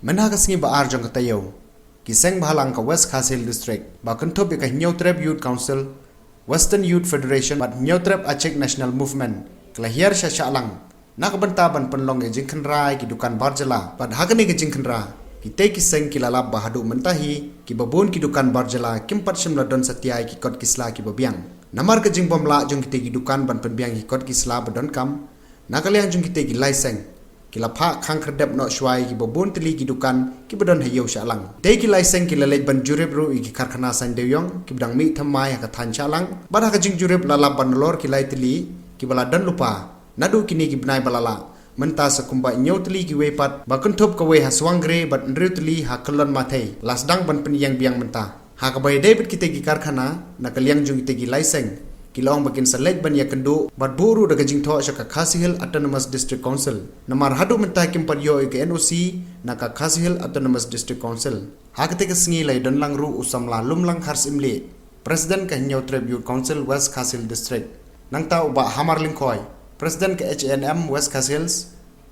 Menha ka sngewbha jong ka tayo ki Sengbhalang ka West Khyrdep district ba kenthop ka Khnyautrep Youth Council Western Youth Federation bat Khnyautrep Achek National Movement kelahir Shallang na kabynta ban penlong e jingpynbna ki Dukan Barjylla bat hakani ke jingpynbna kita ki seng ki lalap bahadu mentahi ki babun ki Dukan Barjylla kimpat shimla don satiai ki kot kisla ki Biang namar ke jingpynbna jong kita ki Dukan ban Biang ki kot kisla badon kam nakalian jong kita ki laiseng ki lapha Khang Khryrdep no shwai ki babun tili ki Dukan ki badon hayo Shallang dei ki laiseng ki lalej ban jurep ru ki karkhana san deyong ki bidang mi thamai ka than Shallang bada ka jing jurep lalap ban lor ki lai tili ki bala dan lupa nadu kini ki bnai balala menta sakumba nyautli ki wepat bakun thop ka we haswangre bat nrutli ha kelon mathai lasdang ban penyang biang menta ha ka bay debit kite ki karkhana na kaliang jung kite ki laiseng ki long bakin selej ban ya kendu bat buru daga jing tho shaka Khasihil Autonomous District Council namar hadu menta kim pat yo ke NOC na ka Khasihil Autonomous District Council ha kite ka sngi lai don lang ru usamla lumlang khars imle president ka Khnyautrep Youth Council West Khasihil District nang tau ba hamar lingkoi Presiden ke HNM West Khasihil,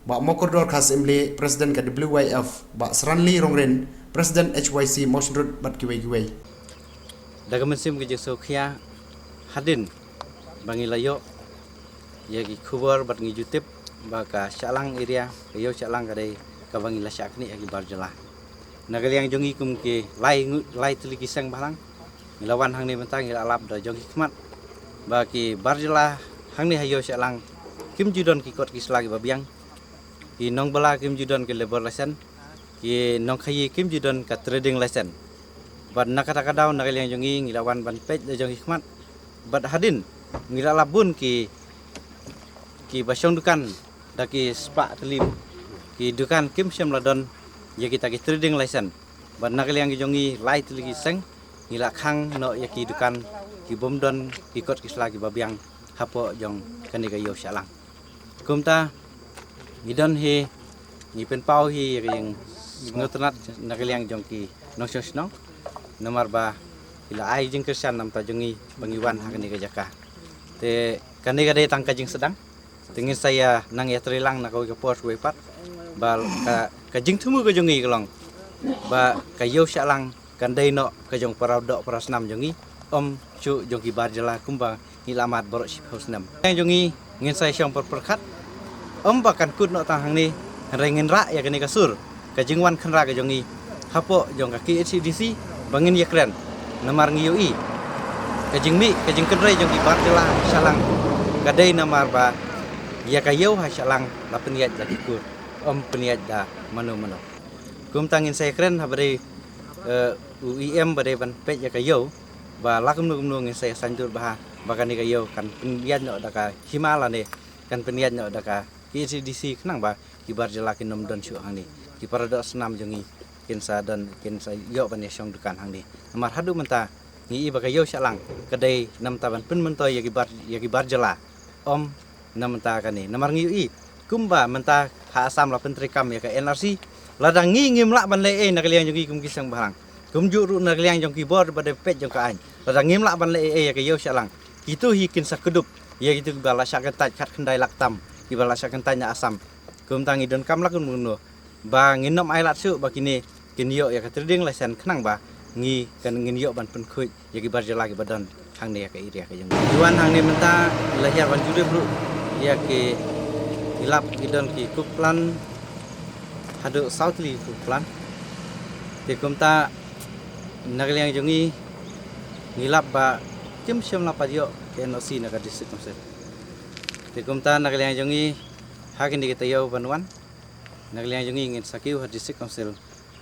Bak Mokordor Khas Imli, Presiden ke WYF, Bak Seranli Rongren, Presiden HYC Mosrut Bat Kiwai. Daga mensim ke jeso kia hadin bangi layo yagi khubor bat ngi jutip baka Shallang area yo Shallang kadai ka bangi la syakni yagi Barjylla. Nagali yang jongi kum ke lai teliki Sengbhalang milawan hang ni mentang ila alap da jongi khmat baki Barjylla hang ni hayo Shallang kim judon ki kot kisla ki Biang ki nong bala kim judon ki labor license ki nong khayi kim judon ka trading license bad nakata kadaw nakaliang jongi ngilawan ban pej da jong hikmat bad hadin ngilala bun ki basong dukan da ki spa telim ki dukan kim syam ladon ya kita ki trading license bad nakaliang jongi lai teligi seng ngila Khang no ya ki dukan ki bomdon ki kot kisla ki Biang hapo jong kani kayo Shallang kumta ngidon hi ngipen pau hi yang ngutnat nakaliang jong ki nosyosnong nomor ba ila ai jing kersan nam ta jongi bangiwan hakani ka jaka te kani ka dei tangka jing sedang tingin saya nang ya trilang na ka pos wepat ba ka jing thumu ka jongi kalong ba kayo Shallang kandai no ka jong parau dok parasnam jongi om chu jong ki Barjylla kumba ilamat borok siphausnam yang jongi ngin saya syong perkat bahkan kut no tang hang ni rengin ra ya kani kasur ka jingwan khanra ka jongi hapo jong ka KHDC bangin ya kren namar ngiyui ka jingmi ka jing kendrai jong ki Barjylla Shallang kadai namar ba ya kayo ha Shallang la peniat jadi kur peniat da mano kum tangin saya kren ha bare UIM bare ban pej ya kayo ba lakum ngin saya sanjur bah bakani kayo kan peniat no da ka himala ne kan peniat no da ka KCDC kenang ba ki Barjylla ki nom don syu hang ni ki paradok senam jongi kinsa yo ban yong dukan hang ni amar hadu menta ngi ba kayo Shallang kadai nam taban pun mentoy ya ki Barjylla om nam menta kani namar ngi kumba menta ha asam la pentri kam ya ka NRC ladang ngi ngimla ban le nakaliang jongi kum ki Sengbhalang kum juru nakaliang jong ki bor bade pet jong ka an ladang ngimla ban le ya kayo Shallang itu hikin sakedup ya gitu bala syakat kat kendai laktam ki bala syakan tanya asam kum tangi don kam lakun muno ba nginom ailat su bakini kinyo ya ka trading license kenang ba ngi kan nginyo ban pen khuj ya ki Barjylla ki badan hang ne ya ka area ka jong juan hang ne menta lahir ban jude bro ya ki hilap gidon ki kuplan hadu southly kuplan te kumta nagliang jongi ngilap ba kim syam la padio ke NOC na ka district council te kumta nakaliang jongi hakin di kita yo banuan nakaliang jongi ngin sakiu ha district council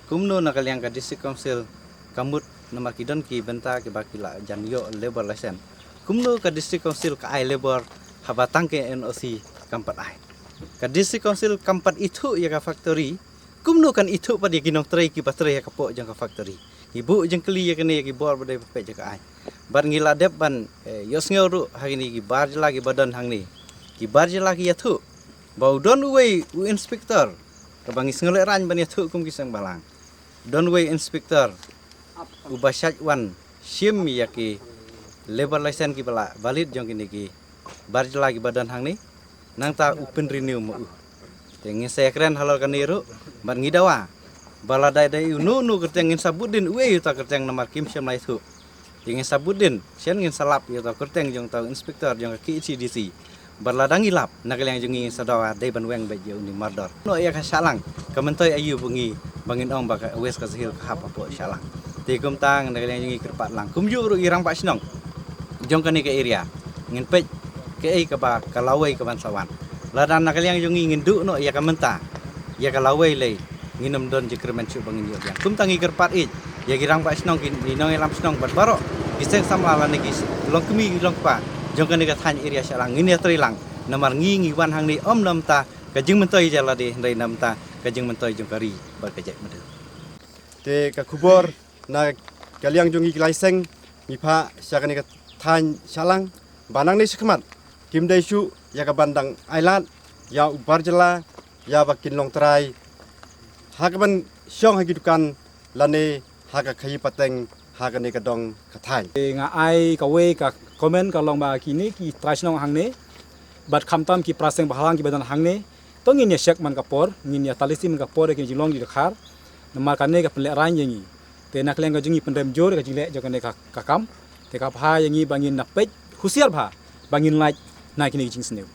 kumno nakaliang ka district council kamut namar kidon ki benta ke bakila janyo labor license kumno ka district council ka ai labor habatang ke NOC kampat ai ka district council kampat itu ya ka factory kumno kan itu pa di kinong tray ki patre ya ka po jang ka factory ibu jeng keli ya kene ki bor bade pe jaka ai bar ngila dep ban yosngeu ru hagini ki Barjylla ki badan hang ni ki Barjylla ki yathu bau don way u inspector ka bangi ngole ran ban yathu kum ki Sengbhalang don way inspector u basat wan sim ya ki labor license ki bala valid jong kini ki Barjylla ki badan hang ni nang ta open renew mo tengin saya keren halal kaniru ban ngidawa baladai dai nu kerteng ngin sabudin uwe yuta kerteng nomor kim syam lai thu ingin sabudin sian ngin salap yuta kerteng jong tau inspektor jong ki CDC berladang ilap nakaliang jong ngin sadawa dai banweng ba jong ni mardor no ya ka Shallang kementoi ayu bungi bangin ong ba wes ka sihil ka hap apo Shallang ti kum tang nakaliang jong kerpat lang kum yu ru irang pak snong jong kani ke area ngin pej ke ai ka ba kalawai ka bansawan ladan nakaliang jong ngin du no ya ka menta ya kalawai lei nginum don jikremen chu bangin yo yang kum tangi kerpat it ya girang pak snong kin ni nong elam snong bat baro kiseng samala niki long kemi long pa jong kan ka than area Shallang ngin ya trilang namar ngi wan hang ni om nam ta ka jing mentoi jala de ndai nam ta ka jing mentoi jong kari bar ka jek mede te ka khubor na kaliang jongi laiseng mi pha syakani ka than Shallang banang ni sekhmat kim dai shu ya ka bandang ailat ya Barjylla ya bakin long trai hakaban syong hagi dukan lane haka khayi pateng hakane ka dong ka thai nga ai ka we ka comment ka long ba kini ki trasnong hangne bat khamtam ki praseng bahalang ki badan hangne to ngin ya shek man ka por ngin ya talisi man ka por ki jilong di khar namar kane ka ple ran yengi te nak leng ka jungi pendem jor ka jile jokane ka kam te ka pha yengi bangin na pej husiar bha bangin like na kini jing sneu